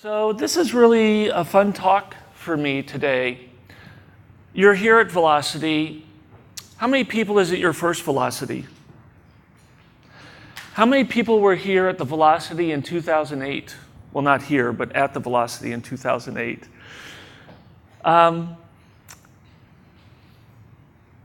So this is really a fun talk for me today. You're here at Velocity. How many people is at your first Velocity? How many people were here at the Velocity in 2008? Well, not here, but at the Velocity in 2008.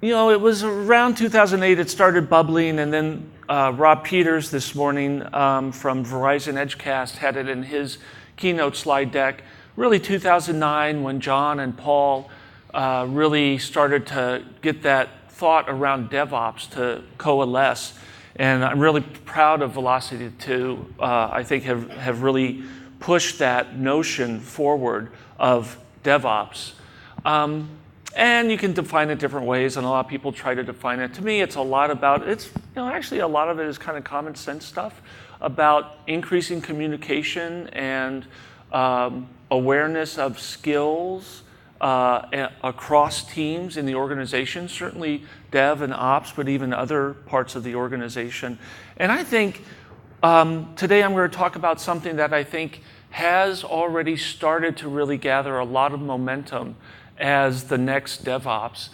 It was around 2008 it started bubbling, and then Rob Peters this morning from Verizon Edgecast had it in his keynote slide deck. Really 2009 when John and Paul really started to get that thought around DevOps to coalesce. And I'm really proud of Velocity to, I think, have really pushed that notion forward of DevOps. And you can define it different ways, and a lot of people try to define it. To me, it's a lot about, actually a lot of it is kind of common sense stuff about increasing communication and awareness of skills across teams in the organization, certainly dev and ops, but even other parts of the organization. And I think today I'm going to talk about something that I think has already started to really gather a lot of momentum as the next DevOps.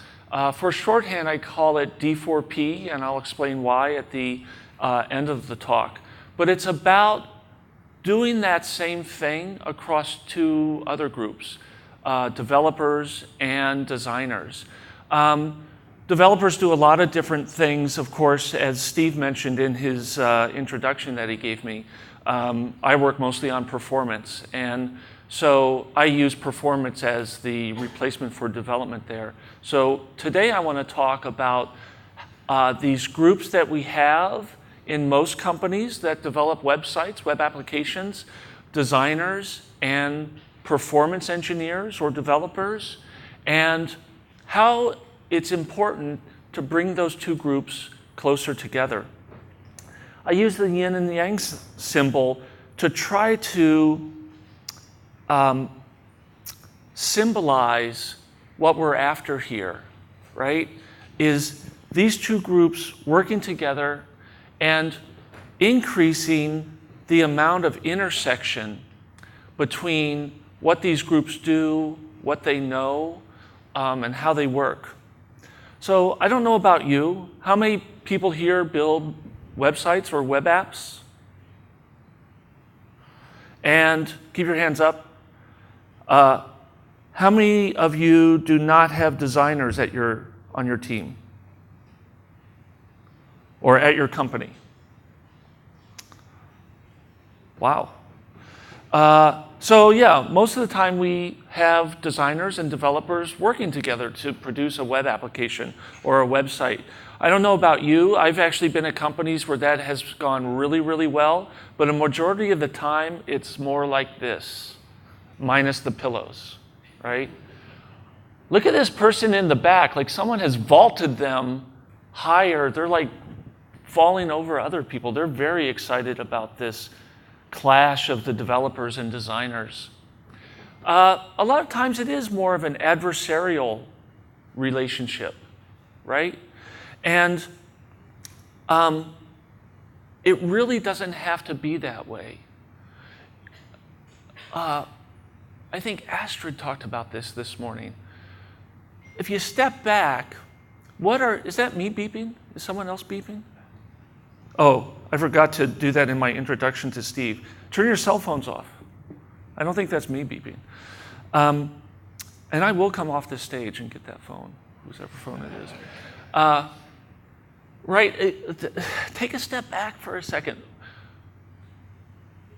For shorthand, I call it D4P, and I'll explain why at the end of the talk. But it's about doing that same thing across two other groups, developers and designers. Developers do a lot of different things, of course, as Steve mentioned in his introduction that he gave me. I work mostly on performance, and so I use performance as the replacement for development there. So today I want to talk about these groups that we have in most companies that develop websites, web applications, designers, and performance engineers or developers, and how it's important to bring those two groups closer together. I use the yin and yang symbol to try to symbolize what we're after here, right? Is these two groups working together and increasing the amount of intersection between what these groups do, what they know, and how they work. So I don't know about you. How many people here build websites or web apps? And keep your hands up. How many of you do not have designers on your team or at your company? Wow. So yeah, most of the time we have designers and developers working together to produce a web application or a website. I don't know about you. I've actually been at companies where that has gone really, really well, but a majority of the time it's more like this, minus the pillows, right? Look at this person in the back, like someone has vaulted them higher. They're like falling over other people. They're very excited about this clash of the developers and designers. A lot of times it is more of an adversarial relationship, right? And it really doesn't have to be that way. I think Astrid talked about this morning. If you step back, is that me beeping? Is someone else beeping? Oh, I forgot to do that in my introduction to Steve. Turn your cell phones off. I don't think that's me beeping. And I will come off this stage and get that phone, whoever phone it is. Take a step back for a second.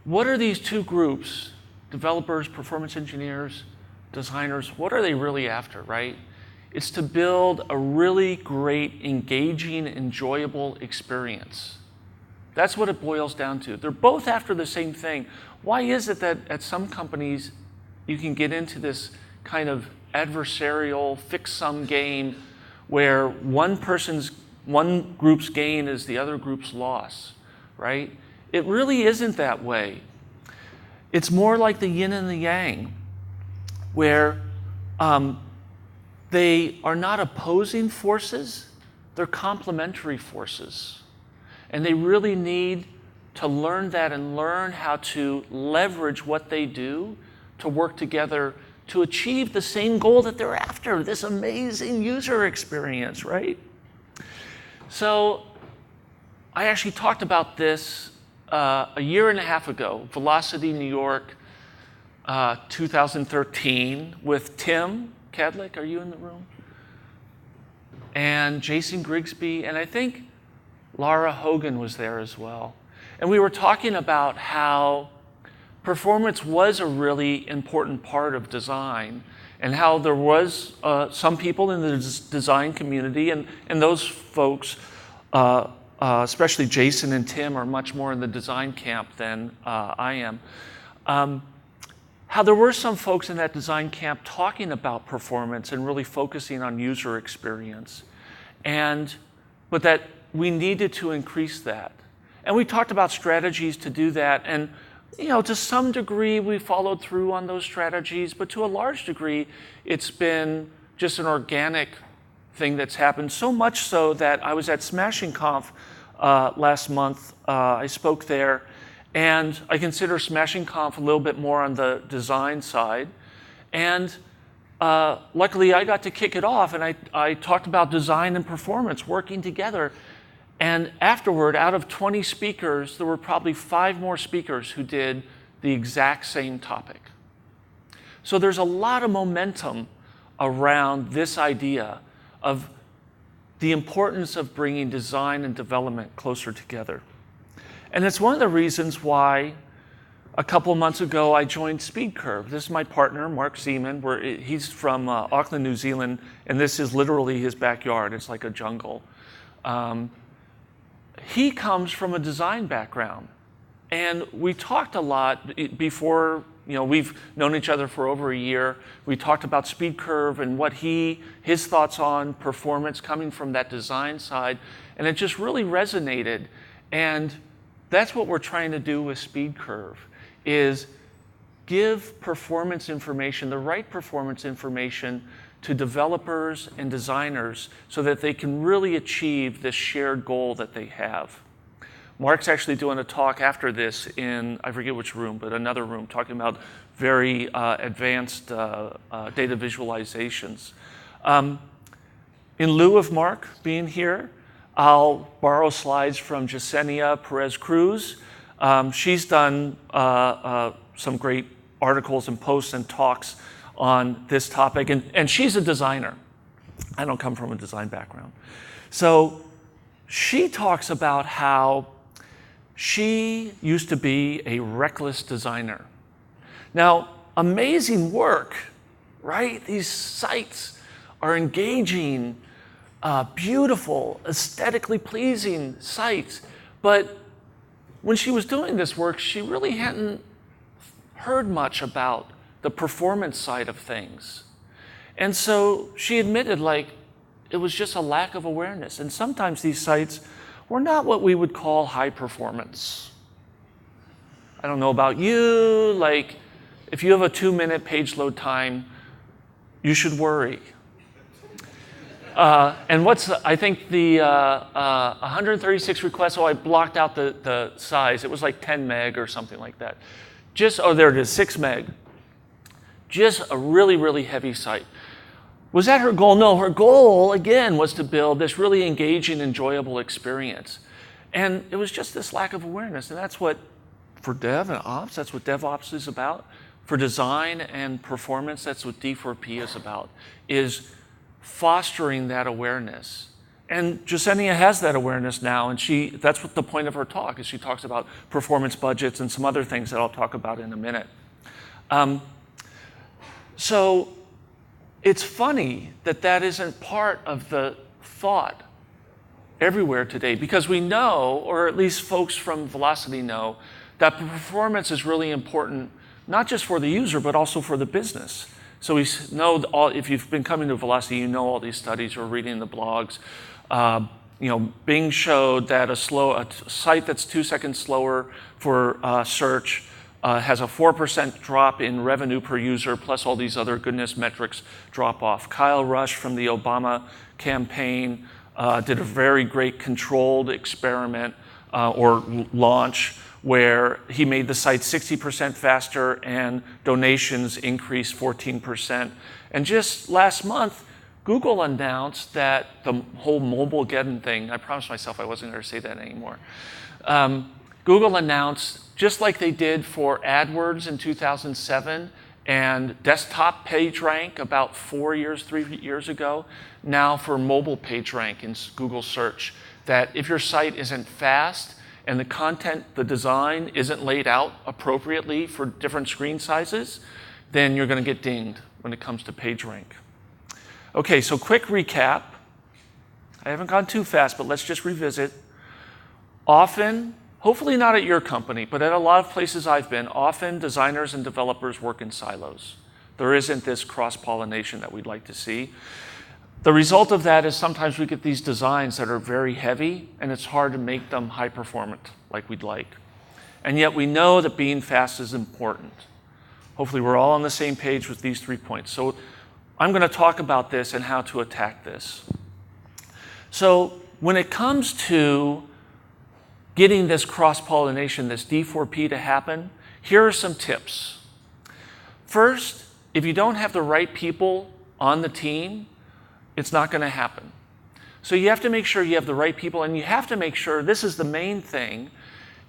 What are these two groups, developers, performance engineers, designers, what are they really after, right? It's to build a really great, engaging, enjoyable experience. That's what it boils down to. They're both after the same thing. Why is it that at some companies you can get into this kind of adversarial fix-sum game where one group's gain is the other group's loss, right? It really isn't that way. It's more like the yin and the yang, where they are not opposing forces, they're complementary forces. And they really need to learn that and learn how to leverage what they do to work together to achieve the same goal that they're after, this amazing user experience, right? So I actually talked about this a year and a half ago, Velocity New York 2013, with Tim Kadlik. Are you in the room? And Jason Grigsby, and I think Laura Hogan was there as well. And we were talking about how performance was a really important part of design, and how there was some people in the design community, and those folks, especially Jason and Tim, are much more in the design camp than I am. How there were some folks in that design camp talking about performance and really focusing on user experience, but that we needed to increase that. And we talked about strategies to do that, and to some degree we followed through on those strategies, but to a large degree it's been just an organic thing that's happened, so much so that I was at Smashing Conf last month. I spoke there, and I consider Smashing Conf a little bit more on the design side. And luckily I got to kick it off, and I talked about design and performance working together. And afterward, out of 20 speakers, there were probably 5 more speakers who did the exact same topic. So there's a lot of momentum around this idea of the importance of bringing design and development closer together. And it's one of the reasons why a couple of months ago I joined SpeedCurve. This is my partner, Mark Zeman. He's from Auckland, New Zealand, and this is literally his backyard. It's like a jungle. He comes from a design background, and we talked a lot before. We've known each other for over a year. We talked about SpeedCurve and what his thoughts on performance coming from that design side, and it just really resonated. And that's what we're trying to do with SpeedCurve, is give performance information, the right performance information, to developers and designers so that they can really achieve this shared goal that they have. Mark's actually doing a talk after this in, I forget which room, but another room, talking about very advanced data visualizations. In lieu of Mark being here, I'll borrow slides from Yesenia Perez-Cruz. She's done some great articles and posts and talks on this topic, and she's a designer. I don't come from a design background. So she talks about how she used to be a reckless designer. Now, amazing work, right? These sites are engaging, beautiful, aesthetically pleasing sites. But when she was doing this work, she really hadn't heard much about the performance side of things. And so she admitted, it was just a lack of awareness. And sometimes these sites were not what we would call high performance. I don't know about you, if you have a 2-minute page load time, you should worry. And I think the 136 requests, I blocked out the size. It was like 10 meg or something like that. There it is, 6 meg. Just a really, really heavy site. Was that her goal? No, her goal, again, was to build this really engaging, enjoyable experience. And it was just this lack of awareness. And that's what, for dev and ops, that's what DevOps is about. For design and performance, that's what D4P is about, is fostering that awareness. And Yesenia has that awareness now, and that's what the point of her talk is. She talks about performance budgets and some other things that I'll talk about in a minute. So it's funny that isn't part of the thought everywhere today, because we know, or at least folks from Velocity know, that performance is really important, not just for the user, but also for the business. So we know, if you've been coming to Velocity, you know all these studies or reading the blogs. Bing showed that a site that's 2 seconds slower for search has a 4% drop in revenue per user, plus all these other goodness metrics drop off. Kyle Rush from the Obama campaign did a very great controlled experiment or launch, where he made the site 60% faster and donations increased 14%. And just last month, Google announced that the whole mobile-geddon thing, I promised myself I wasn't going to say that anymore. Google announced, just like they did for AdWords in 2007 and desktop PageRank about 3 years ago, now for mobile PageRank in Google search, that if your site isn't fast and the content, the design isn't laid out appropriately for different screen sizes, then you're going to get dinged when it comes to PageRank. Okay, so quick recap. I haven't gone too fast, but let's just revisit. Often, hopefully not at your company, but at a lot of places I've been, often designers and developers work in silos. There isn't this cross-pollination that we'd like to see. The result of that is sometimes we get these designs that are very heavy, and it's hard to make them high-performant like we'd like. And yet we know that being fast is important. Hopefully we're all on the same page with these 3 points. So I'm going to talk about this and how to attack this. So when it comes to getting this cross-pollination, this D4P to happen, here are some tips. First, if you don't have the right people on the team, it's not going to happen. So you have to make sure you have the right people, and you have to make sure, this is the main thing,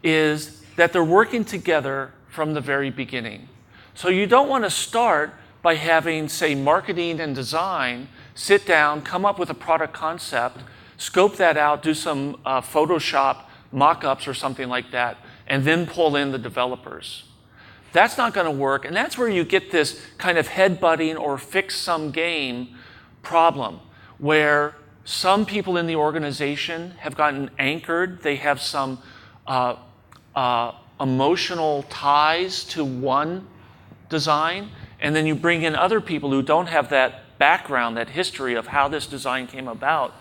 is that they're working together from the very beginning. So you don't want to start by having, say, marketing and design sit down, come up with a product concept, scope that out, do some Photoshop mock-ups or something like that, and then pull in the developers. That's not going to work, and that's where you get this kind of headbutting or fix-some game problem, where some people in the organization have gotten anchored, they have some emotional ties to one design, and then you bring in other people who don't have that background, that history of how this design came about,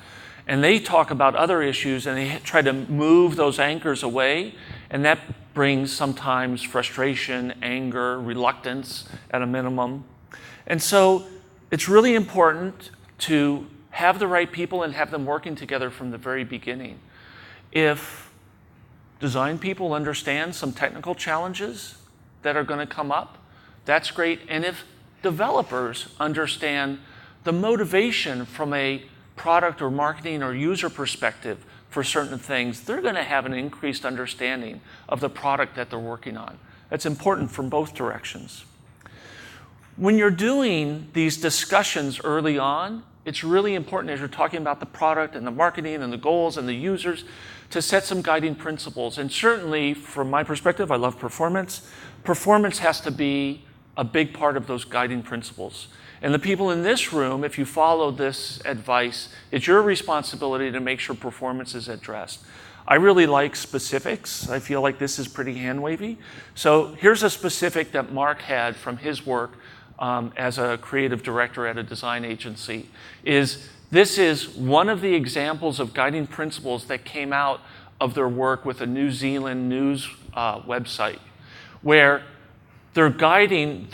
and they talk about other issues and they try to move those anchors away, and that brings sometimes frustration, anger, reluctance at a minimum. And so it's really important to have the right people and have them working together from the very beginning. If design people understand some technical challenges that are going to come up, that's great. And if developers understand the motivation from a product or marketing or user perspective for certain things, they're going to have an increased understanding of the product that they're working on. That's important from both directions. When you're doing these discussions early on, it's really important as you're talking about the product and the marketing and the goals and the users to set some guiding principles. And certainly, from my perspective, I love performance. Performance has to be a big part of those guiding principles. And the people in this room, if you follow this advice, it's your responsibility to make sure performance is addressed. I really like specifics. I feel like this is pretty hand-wavy. So here's a specific that Mark had from his work as a creative director at a design agency. This is one of the examples of guiding principles that came out of their work with a New Zealand news website, where their main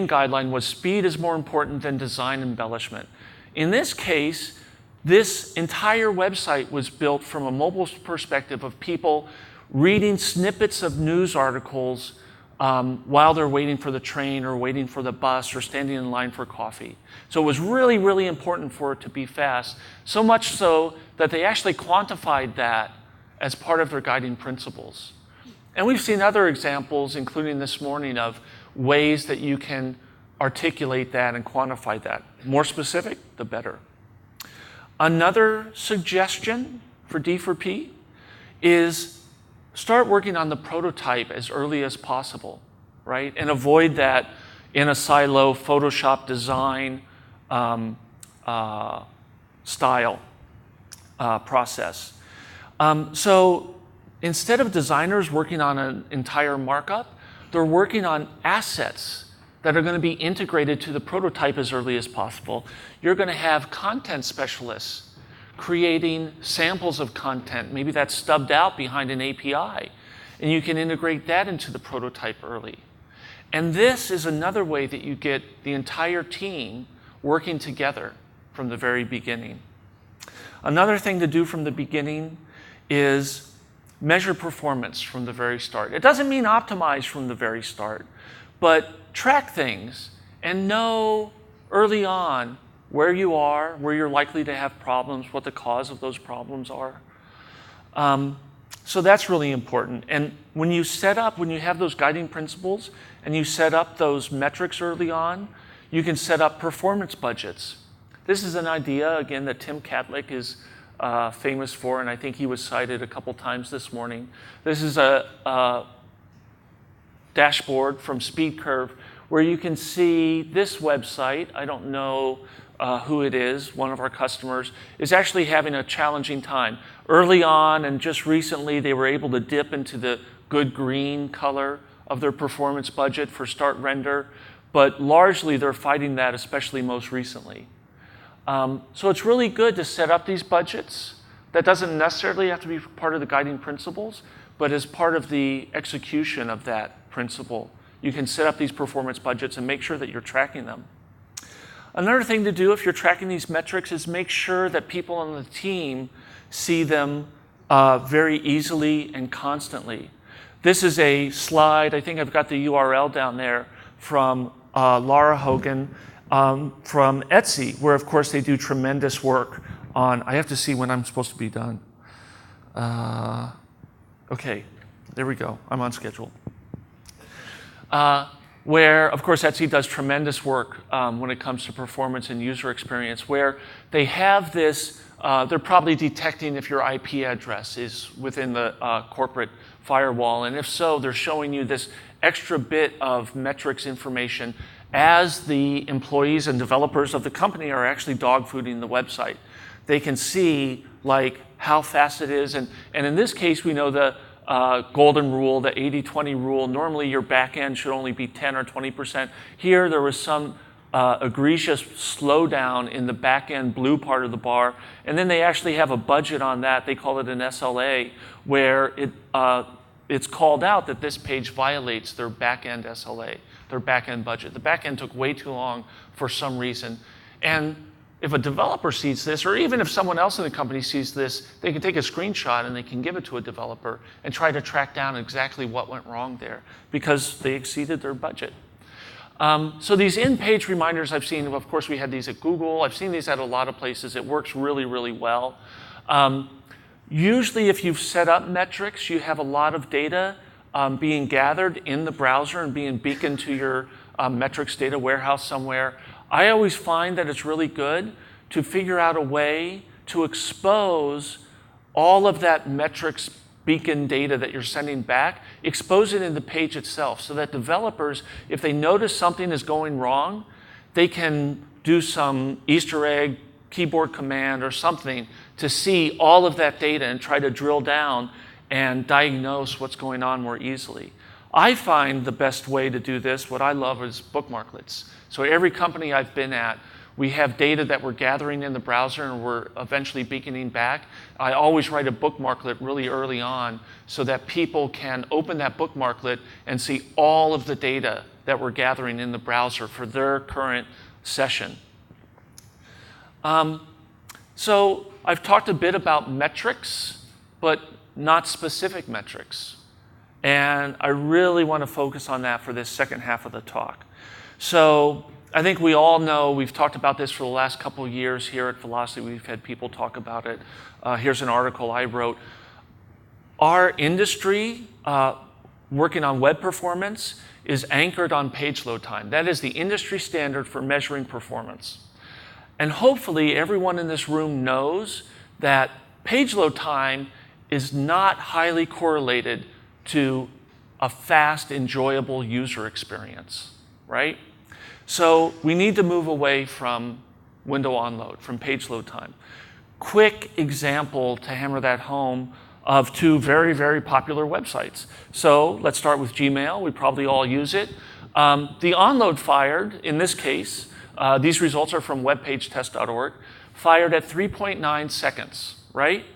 guideline was speed is more important than design embellishment. In this case, this entire website was built from a mobile perspective of people reading snippets of news articles while they're waiting for the train or waiting for the bus or standing in line for coffee. So it was really, really important for it to be fast, so much so that they actually quantified that as part of their guiding principles. And we've seen other examples, including this morning, of ways that you can articulate that and quantify that. More specific, the better. Another suggestion for D4P is start working on the prototype as early as possible, right? And avoid that in a silo Photoshop design style process. So instead of designers working on an entire markup, they're working on assets that are going to be integrated to the prototype as early as possible. You're going to have content specialists creating samples of content. Maybe that's stubbed out behind an API, and you can integrate that into the prototype early. And this is another way that you get the entire team working together from the very beginning. Another thing to do from the beginning is measure performance from the very start. It doesn't mean optimize from the very start, but track things and know early on where you are, where you're likely to have problems, what the cause of those problems are. So that's really important. And when you have those guiding principles and you set up those metrics early on, you can set up performance budgets. This is an idea, again, that Tim Catlick is famous for, and I think he was cited a couple times this morning. This is a dashboard from SpeedCurve where you can see this website. I don't know who it is. One of our customers is actually having a challenging time. Early on and just recently, they were able to dip into the good green color of their performance budget for start render, but largely they're fighting that, especially most recently. So it's really good to set up these budgets. That doesn't necessarily have to be part of the guiding principles, but as part of the execution of that principle, you can set up these performance budgets and make sure that you're tracking them. Another thing to do if you're tracking these metrics is make sure that people on the team see them very easily and constantly. This is a slide, I think I've got the URL down there, from Laura Hogan from Etsy, where of course they do tremendous work on, I have to see when I'm supposed to be done. Okay, there we go, I'm on schedule. Where, of course, Etsy does tremendous work when it comes to performance and user experience, where they have this, they're probably detecting if your IP address is within the corporate firewall, and if so, they're showing you this extra bit of metrics information as the employees and developers of the company are actually dogfooding the website. They can see like how fast it is, and in this case, we know the golden rule, the 80-20 rule. Normally your back end should only be 10 or 20%. Here there was some egregious slowdown in the back end blue part of the bar, and then they actually have a budget on that. They call it an SLA, where it's called out that this page violates their back end SLA, their back end budget. The back end took way too long for some reason. And if a developer sees this, or even if someone else in the company sees this, they can take a screenshot and they can give it to a developer and try to track down exactly what went wrong there because they exceeded their budget. So these in-page reminders I've seen, of course we had these at Google, I've seen these at a lot of places. It works really, really well. Usually if you've set up metrics, you have a lot of data being gathered in the browser and being beaconed to your metrics data warehouse somewhere. I always find that it's really good to figure out a way to expose all of that metrics beacon data that you're sending back, expose it in the page itself so that developers, if they notice something is going wrong, they can do some Easter egg keyboard command or something to see all of that data and try to drill down and diagnose what's going on more easily. I find the best way to do this, what I love, is bookmarklets. So every company I've been at, we have data that we're gathering in the browser and we're eventually beaconing back. I always write a bookmarklet really early on so that people can open that bookmarklet and see all of the data that we're gathering in the browser for their current session. So I've talked a bit about metrics, but not specific metrics. And I really want to focus on that for this second half of the talk. So I think we all know, we've talked about this for the last couple of years here at Velocity. We've had people talk about it. Here's an article I wrote. Our industry, working on web performance, is anchored on page load time. That is the industry standard for measuring performance. And hopefully everyone in this room knows that page load time is not highly correlated to a fast, enjoyable user experience, right? So we need to move away from window on load, from page load time. Quick example to hammer that home of two very, very popular websites. So let's start with Gmail. We probably all use it. The onload fired, in this case, these results are from webpagetest.org, fired at 3.9 seconds, right?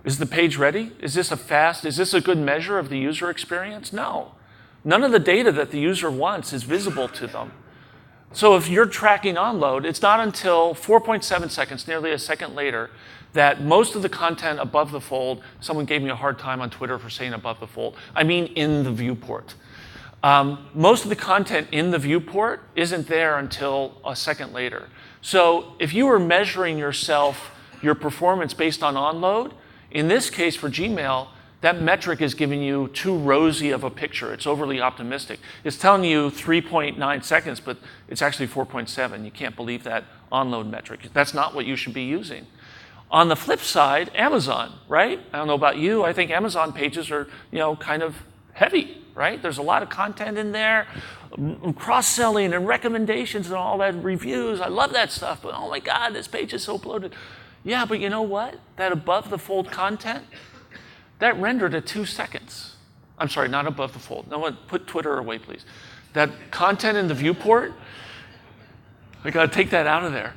Is the page ready? Is this a good measure of the user experience? No. None of the data that the user wants is visible to them. So if you're tracking onload, it's not until 4.7 seconds, nearly a second later, that most of the content above the fold, someone gave me a hard time on Twitter for saying above the fold. I mean in the viewport. Most of the content in the viewport isn't there until a second later. So if you were measuring yourself, your performance based on onload, in this case for Gmail, that metric is giving you too rosy of a picture. It's overly optimistic. It's telling you 3.9 seconds, but it's actually 4.7. You can't believe that onload metric. That's not what you should be using. On the flip side, Amazon, right? I don't know about you. I think Amazon pages are, kind of heavy, right? There's a lot of content in there, cross-selling and recommendations and all that, reviews. I love that stuff, but oh my God, this page is so bloated. Yeah, but you know what? That above the fold content, that rendered at 2 seconds. I'm sorry, not above the fold. No one, put Twitter away, please. That content in the viewport, I gotta take that out of there.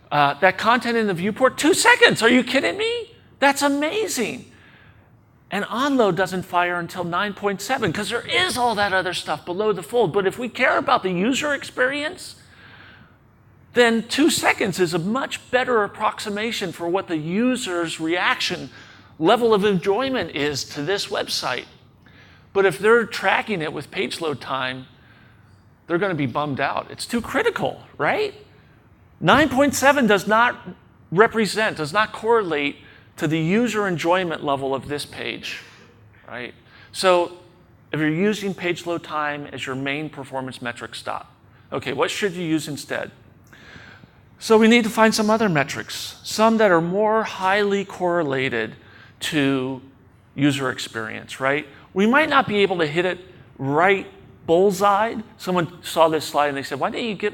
That content in the viewport, 2 seconds. Are you kidding me? That's amazing. And onload doesn't fire until 9.7 because there is all that other stuff below the fold. But if we care about the user experience, then 2 seconds is a much better approximation for what the user's reaction level of enjoyment is to this website. But if they're tracking it with page load time, they're going to be bummed out. It's too critical, right? 9.7 does not correlate to the user enjoyment level of this page, right? So if you're using page load time as your main performance metric, stop. Okay, what should you use instead? So we need to find some other metrics, some that are more highly correlated to user experience, right? We might not be able to hit it right bullseye. Someone saw this slide and they said, why didn't you get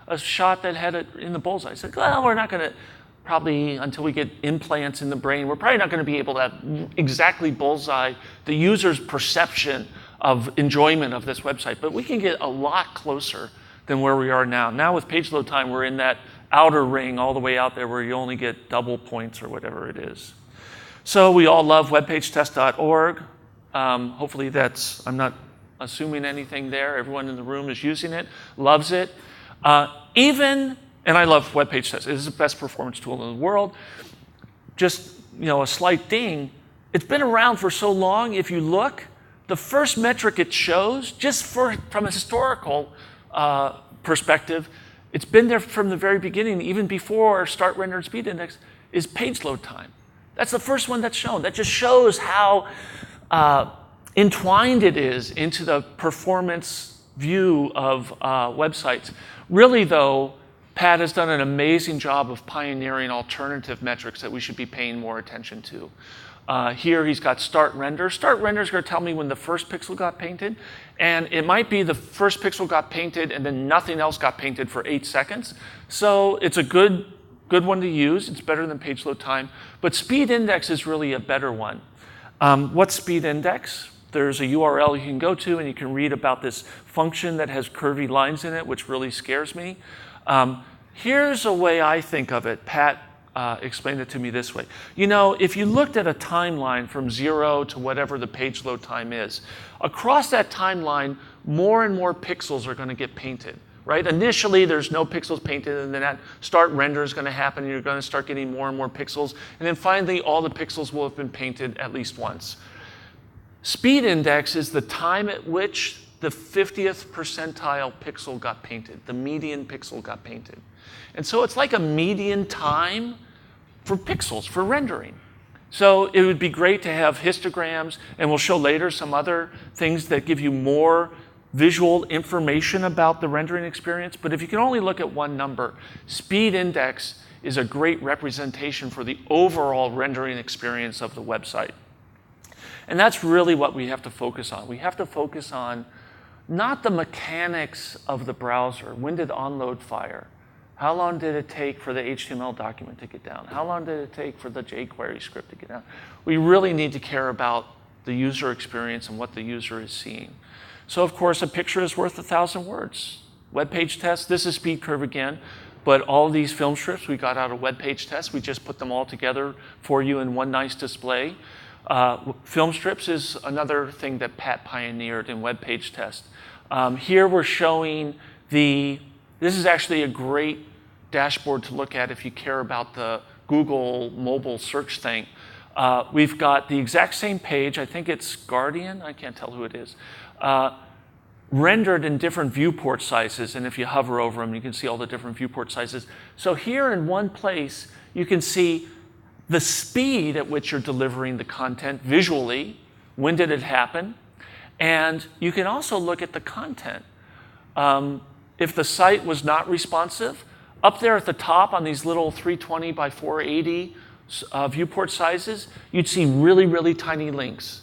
a shot that had it in the bullseye? I said, well, we're not going to, probably until we get implants in the brain, we're probably not going to be able to have exactly bullseye the user's perception of enjoyment of this website, but we can get a lot closer than where we are now. Now with page load time, we're in that outer ring all the way out there where you only get double points or whatever it is. So we all love webpagetest.org. Hopefully I'm not assuming anything there. Everyone in the room is using it, loves it. And I love web page test. It is the best performance tool in the world. Just, a slight ding. It's been around for so long. If you look, the first metric it shows, just from a historical perspective, it's been there from the very beginning, even before start render and speed index, is page load time. That's the first one that's shown. That just shows how entwined it is into the performance view of websites. Really, though, Pat has done an amazing job of pioneering alternative metrics that we should be paying more attention to. Here he's got start render. Start render is going to tell me when the first pixel got painted. And it might be the first pixel got painted and then nothing else got painted for 8 seconds. So it's a good one to use. It's better than page load time. But speed index is really a better one. What's speed index? There's a URL you can go to and you can read about this function that has curvy lines in it, which really scares me. Here's a way I think of it. Pat explained it to me this way. If you looked at a timeline from 0 to whatever the page load time is, across that timeline, more and more pixels are going to get painted, right? Initially, there's no pixels painted, and then that start render is going to happen, and you're going to start getting more and more pixels. And then finally, all the pixels will have been painted at least once. Speed index is the time at which the 50th percentile pixel got painted, the median pixel got painted. And so it's like a median time for pixels, for rendering. So it would be great to have histograms, and we'll show later some other things that give you more visual information about the rendering experience. But if you can only look at one number, speed index is a great representation for the overall rendering experience of the website. And that's really what we have to focus on. We have to focus on not the mechanics of the browser. When did onload fire? How long did it take for the HTML document to get down? How long did it take for the jQuery script to get down? We really need to care about the user experience and what the user is seeing. So of course, a picture is worth 1,000 words. Web page test, this is speed curve again, but all these film strips we got out of web page test, we just put them all together for you in one nice display. Film strips is another thing that Pat pioneered in web page test. Here we're showing this This is actually a great dashboard to look at if you care about the Google mobile search thing. We've got the exact same page. I think it's Guardian. I can't tell who it is. Rendered in different viewport sizes. And if you hover over them, you can see all the different viewport sizes. So here in one place, you can see the speed at which you're delivering the content visually. When did it happen? And you can also look at the content. If the site was not responsive, up there at the top on these little 320 by 480 viewport sizes, you'd see really, really tiny links.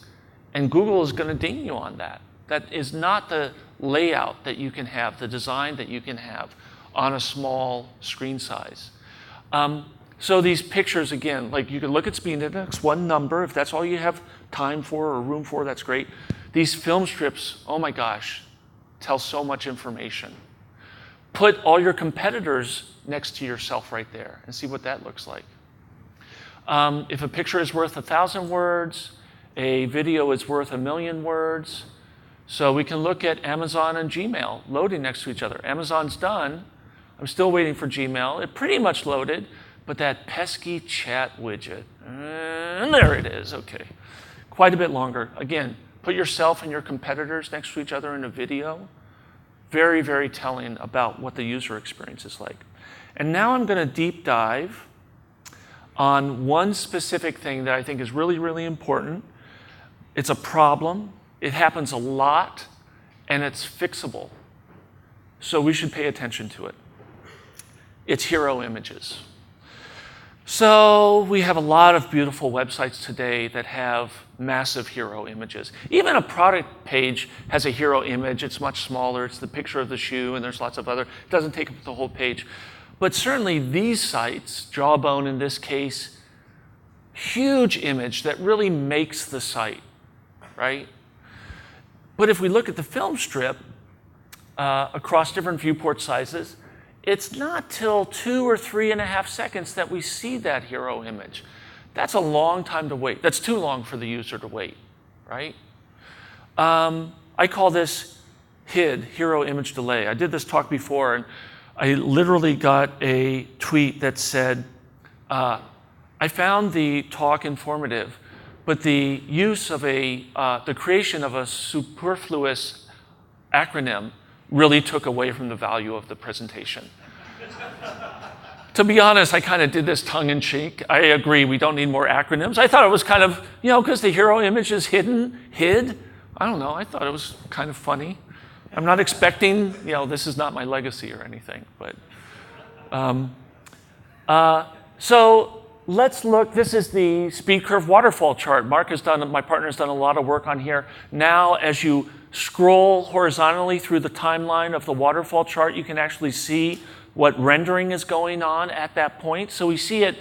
And Google is going to ding you on that. That is not the layout that you can have, the design that you can have on a small screen size. So these pictures, again, like you can look at speed index, one number. If that's all you have time for or room for, that's great. These film strips, oh my gosh, tell so much information. Put all your competitors next to yourself right there and see what that looks like. If a picture is worth 1,000 words, a video is worth 1,000,000 words. So we can look at Amazon and Gmail loading next to each other. Amazon's done. I'm still waiting for Gmail. It pretty much loaded, but that pesky chat widget, and there it is, okay. Quite a bit longer. Again, put yourself and your competitors next to each other in a video. Very, very telling about what the user experience is like. And now I'm going to deep dive on one specific thing that I think is really, really important. It's a problem. It happens a lot, and it's fixable. So we should pay attention to it. It's hero images. So we have a lot of beautiful websites today that have massive hero images. Even a product page has a hero image. It's much smaller. It's the picture of the shoe, and there's lots of other. It doesn't take up the whole page. But certainly these sites, Jawbone in this case, huge image that really makes the site, right? But if we look at the film strip across different viewport sizes, it's not till 2 or 3.5 seconds that we see that hero image. That's a long time to wait. That's too long for the user to wait, right? I call this HID, hero image delay. I did this talk before, and I literally got a tweet that said, I found the talk informative, but the use of the creation of a superfluous acronym really took away from the value of the presentation. To be honest, I kind of did this tongue-in-cheek. I agree, we don't need more acronyms. I thought it was kind of, because the hero image is hid. I don't know, I thought it was kind of funny. I'm not expecting, this is not my legacy or anything, but. So let's look, this is the speed curve waterfall chart. My partner has done a lot of work on here. Now, as you scroll horizontally through the timeline of the waterfall chart, you can actually see what rendering is going on at that point. So we see it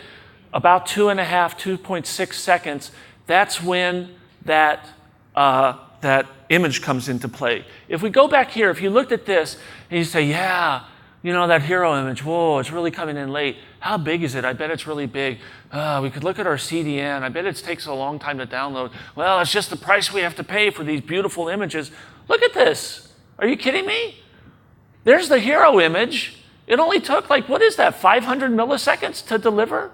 about 2.6 seconds. That's when that image comes into play. If we go back here, if you looked at this and you say, yeah, that hero image, whoa, it's really coming in late. How big is it? I bet it's really big. We could look at our CDN. I bet it takes a long time to download. Well, it's just the price we have to pay for these beautiful images. Look at this. Are you kidding me? There's the hero image. It only took 500 milliseconds to deliver?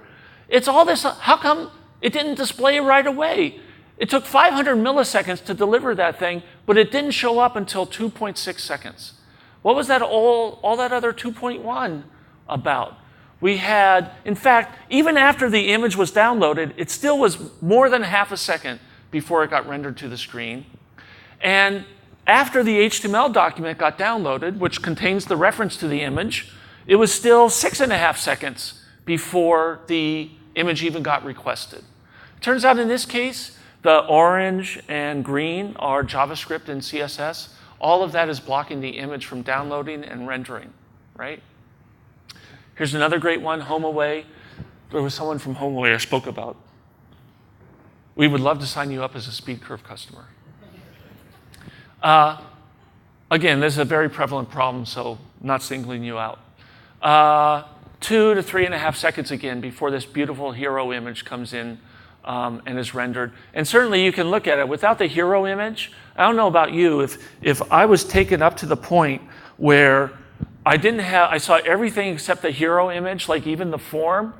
It's all this. How come it didn't display right away? It took 500 milliseconds to deliver that thing, but it didn't show up until 2.6 seconds. What was that all that other 2.1 about? We had, in fact, even after the image was downloaded, it still was more than half a second before it got rendered to the screen. And after the HTML document got downloaded, which contains the reference to the image, it was still 6.5 seconds before the image even got requested. Turns out in this case, the orange and green are JavaScript and CSS. All of that is blocking the image from downloading and rendering, right? Here's another great one, HomeAway. There was someone from HomeAway I spoke about. We would love to sign you up as a speed curve customer. Again, this is a very prevalent problem, so not singling you out. 2 to 3.5 seconds again before this beautiful hero image comes in and is rendered. And certainly you can look at it without the hero image. I don't know about you, if I was taken up to the point where I saw everything except the hero image, like even the form.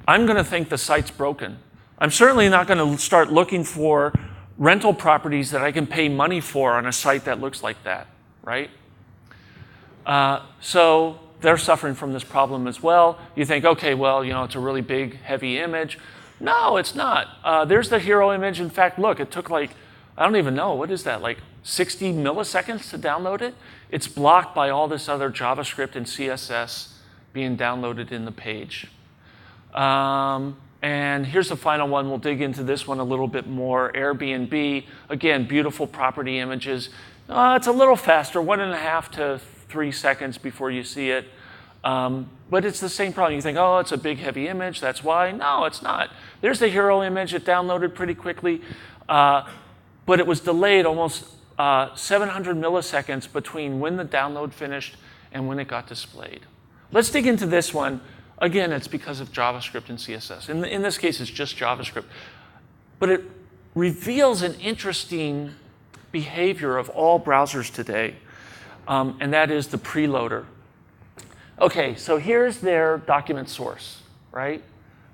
I'm going to think the site's broken. I'm certainly not going to start looking for rental properties that I can pay money for on a site that looks like that, right? So they're suffering from this problem as well. You think, okay, well, it's a really big, heavy image. No, it's not. There's the hero image. In fact, look, it took I don't even know, what is that, 60 milliseconds to download it? It's blocked by all this other JavaScript and CSS being downloaded in the page. And here's the final one. We'll dig into this one a little bit more. Airbnb, again, beautiful property images. It's a little faster, 1.5 to 3 seconds before you see it. But it's the same problem. You think, oh, it's a big, heavy image. That's why. No, it's not. There's the hero image. It downloaded pretty quickly. But it was delayed almost 700 milliseconds between when the download finished and when it got displayed. Let's dig into this one. Again, it's because of JavaScript and CSS. In this case, it's just JavaScript. But it reveals an interesting behavior of all browsers today, and that is the preloader. Okay, so here's their document source, right?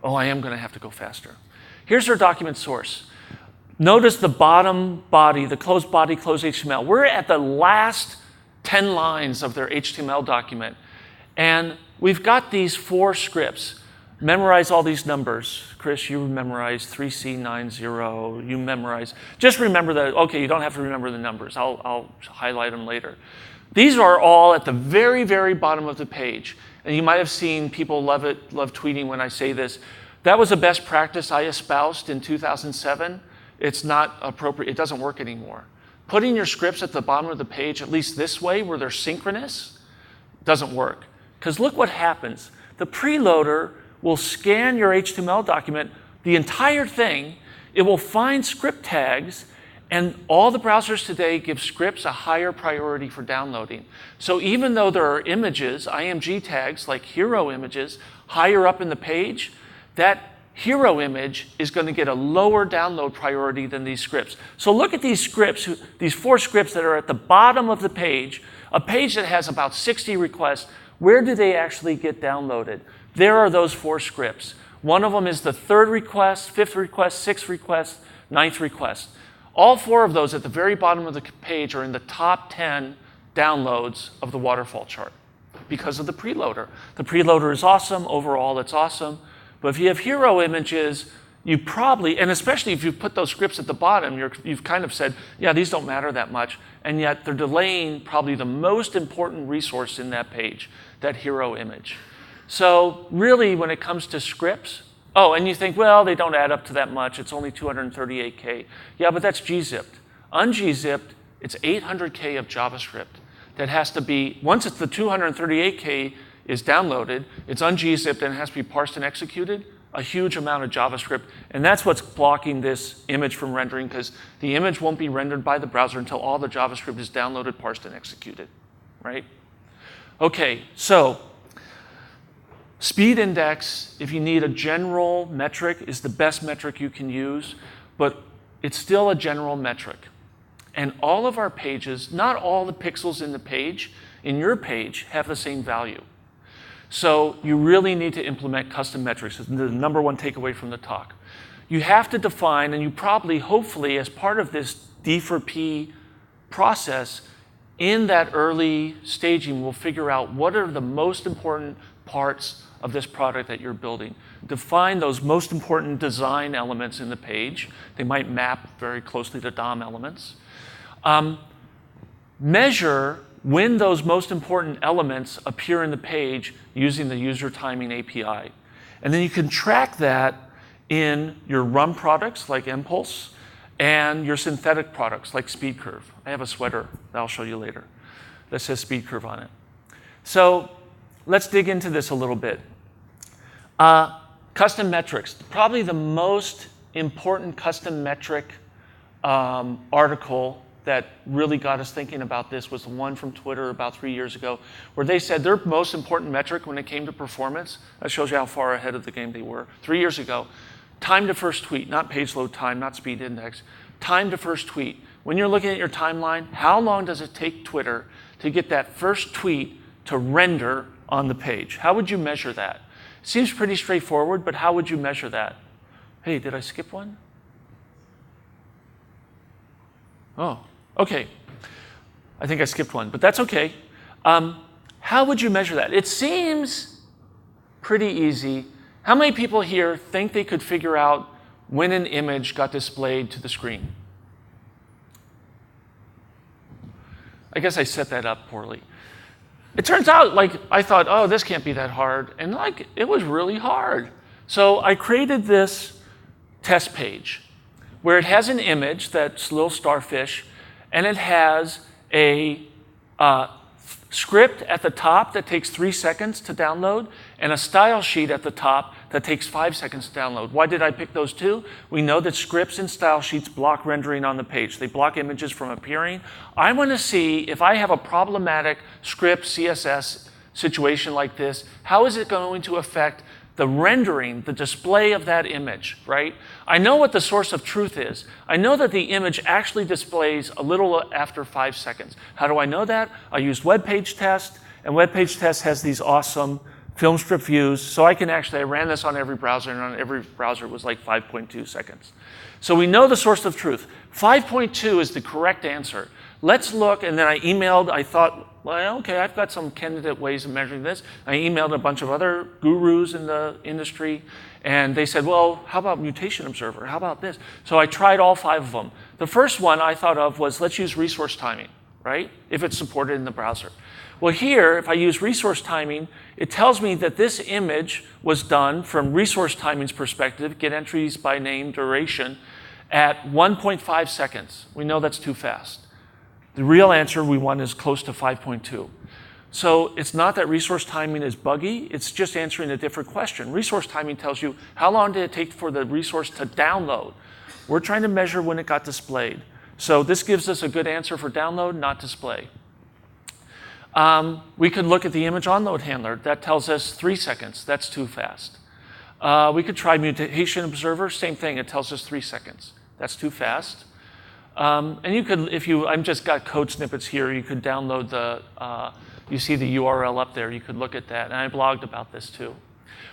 Oh, I am going to have to go faster. Here's their document source. Notice the bottom body, the closed body, closed HTML. We're at the last 10 lines of their HTML document. And we've got these 4 scripts. Memorize all these numbers. Chris, you memorize 3C90. You memorize. Just remember that. Okay, you don't have to remember the numbers. I'll highlight them later. These are all at the very, very bottom of the page. And you might have seen people love tweeting when I say this. That was a best practice I espoused in 2007. It's not appropriate. It doesn't work anymore. Putting your scripts at the bottom of the page, at least this way, where they're synchronous, doesn't work. Because look what happens. The preloader will scan your HTML document, the entire thing. It will find script tags, and all the browsers today give scripts a higher priority for downloading. So even though there are images, IMG tags, like hero images, higher up in the page, that hero image is going to get a lower download priority than these scripts. So look at these scripts, these 4 scripts that are at the bottom of the page, a page that has about 60 requests. Where do they actually get downloaded? There are those 4 scripts. One of them is the 3rd request, 5th request, 6th request, 9th request. All 4 of those at the very bottom of the page are in the top 10 downloads of the waterfall chart because of the preloader. The preloader is awesome. Overall, it's awesome. But if you have hero images, you probably, and especially if you put those scripts at the bottom, you've kind of said, yeah, these don't matter that much. And yet they're delaying probably the most important resource in that page, that hero image. So really, when it comes to scripts, oh, and you think, well, they don't add up to that much. It's only 238K. Yeah, but that's gzipped. Ungzipped, it's 800K of JavaScript that has to be, once it's the 238K is downloaded, it's ungzipped and it has to be parsed and executed, a huge amount of JavaScript. And that's what's blocking this image from rendering, because the image won't be rendered by the browser until all the JavaScript is downloaded, parsed, and executed, right? Okay, so speed index, if you need a general metric, is the best metric you can use, but it's still a general metric. And all of our pages, not all the pixels in the page, in your page, have the same value. So you really need to implement custom metrics. It's the number one takeaway from the talk. You have to define, and you probably, hopefully, as part of this D for P process, in that early staging, we'll figure out what are the most important parts of this product that you're building. Define those most important design elements in the page. They might map very closely to DOM elements. Measure when those most important elements appear in the page using the user timing API. And then you can track that in your run products like Impulse and your synthetic products like SpeedCurve. I have a sweater that I'll show you later that says SpeedCurve on it. So let's dig into this a little bit. Custom metrics. Probably the most important custom metric article that really got us thinking about this was the one from Twitter about 3 years ago, where they said their most important metric when it came to performance, that shows you how far ahead of the game they were, 3 years ago, time to first tweet, not page load time, not speed index, time to first tweet. When you're looking at your timeline, how long does it take Twitter to get that first tweet to render on the page. How would you measure that? Seems pretty straightforward, but how would you measure that? Hey, did I skip one? Oh, okay. I think I skipped one, but that's okay. How would you measure that? It seems pretty easy. How many people here think they could figure out when an image got displayed to the screen? I guess I set that up poorly. It turns out, I thought, oh, this can't be that hard. And it was really hard. So I created this test page where it has an image that's a little starfish, and it has a script at the top that takes 3 seconds to download, and a style sheet at the top that takes 5 seconds to download. Why did I pick those two? We know that scripts and style sheets block rendering on the page. They block images from appearing. I want to see if I have a problematic script CSS situation like this, how is it going to affect the rendering, the display of that image, right? I know what the source of truth is. I know that the image actually displays a little after 5 seconds. How do I know that? I used web page test, and web page test has these awesome film strip views. So I ran this on every browser, and on every browser it was like 5.2 seconds. So we know the source of truth. 5.2 is the correct answer. Let's look, and then I thought, well, okay, I've got some candidate ways of measuring this. I emailed a bunch of other gurus in the industry, and they said, well, how about Mutation Observer? How about this? So I tried all 5 of them. The first one I thought of was, let's use resource timing, right? If it's supported in the browser. Well, here, if I use resource timing, it tells me that this image was done from resource timing's perspective, get entries by name, duration, at 1.5 seconds. We know that's too fast. The real answer we want is close to 5.2. So it's not that resource timing is buggy, it's just answering a different question. Resource timing tells you how long did it take for the resource to download. We're trying to measure when it got displayed. So this gives us a good answer for download, not display. We could look at the image onload handler. That tells us 3 seconds. That's too fast. We could try Mutation Observer. Same thing. It tells us 3 seconds. That's too fast. And you could, I've just got code snippets here. You could download you see the URL up there. You could look at that. And I blogged about this too.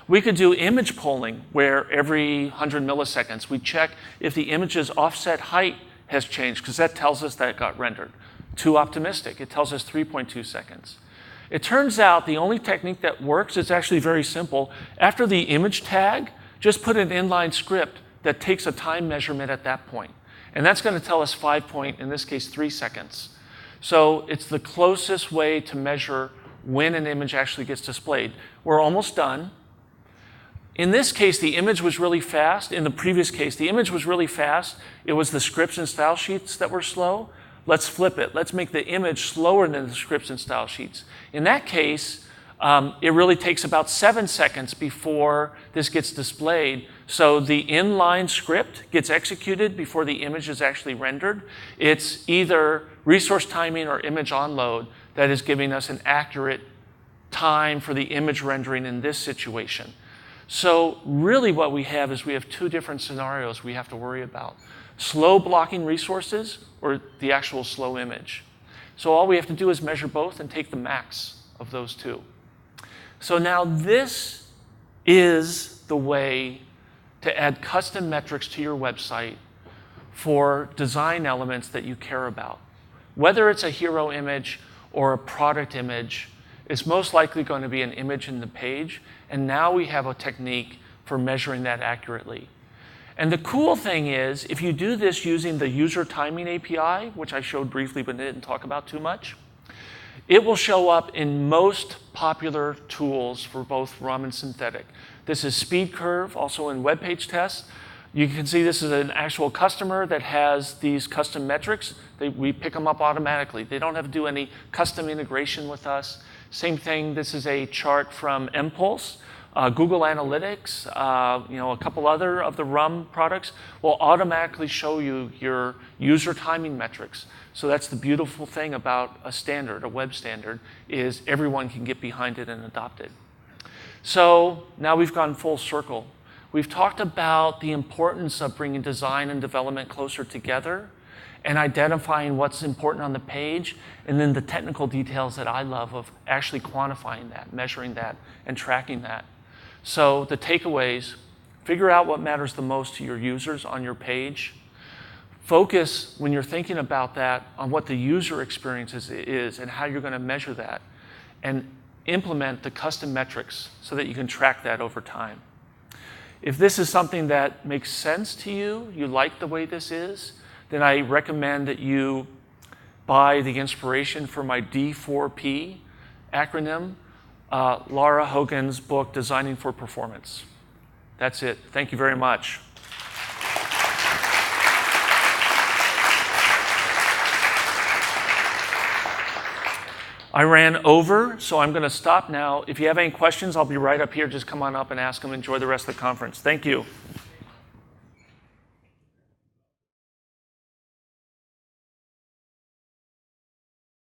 We could do image polling, where every 100 milliseconds we check if the image's offset height has changed, because that tells us that it got rendered. Too optimistic. It tells us 3.2 seconds. It turns out the only technique that works is actually very simple. After the image tag, just put an inline script that takes a time measurement at that point. And that's going to tell us in this case, 3 seconds. So it's the closest way to measure when an image actually gets displayed. We're almost done. In this case, the image was really fast. In the previous case, the image was really fast. It was the scripts and style sheets that were slow. Let's flip it. Let's make the image slower than the scripts and style sheets. In that case, it really takes about 7 seconds before this gets displayed. So the inline script gets executed before the image is actually rendered. It's either resource timing or image onload that is giving us an accurate time for the image rendering in this situation. So really what we have is we have 2 different scenarios we have to worry about. Slow blocking resources or the actual slow image. So all we have to do is measure both and take the max of those 2. So now this is the way to add custom metrics to your website for design elements that you care about. Whether it's a hero image or a product image, it's most likely going to be an image in the page, and now we have a technique for measuring that accurately. And the cool thing is, if you do this using the user timing API, which I showed briefly but didn't talk about too much, it will show up in most popular tools for both RUM and synthetic. This is Speed Curve, also in web page tests. You can see this is an actual customer that has these custom metrics. We pick them up automatically. They don't have to do any custom integration with us. Same thing, this is a chart from Impulse. Google Analytics, a couple other of the RUM products will automatically show you your user timing metrics. So that's the beautiful thing about a standard, a web standard, is everyone can get behind it and adopt it. So now we've gone full circle. We've talked about the importance of bringing design and development closer together. and identifying what's important on the page, and then the technical details that I love of actually quantifying that, measuring that, and tracking that. So the takeaways: figure out what matters the most to your users on your page. Focus, when you're thinking about that, on what the user experience is and how you're going to measure that. And implement the custom metrics so that you can track that over time. If this is something that makes sense to you, you like the way this is, then I recommend that you buy the inspiration for my D4P acronym, Laura Hogan's book, Designing for Performance. That's it. Thank you very much. I ran over, so I'm going to stop now. If you have any questions, I'll be right up here. Just come on up and ask them. Enjoy the rest of the conference. Thank you.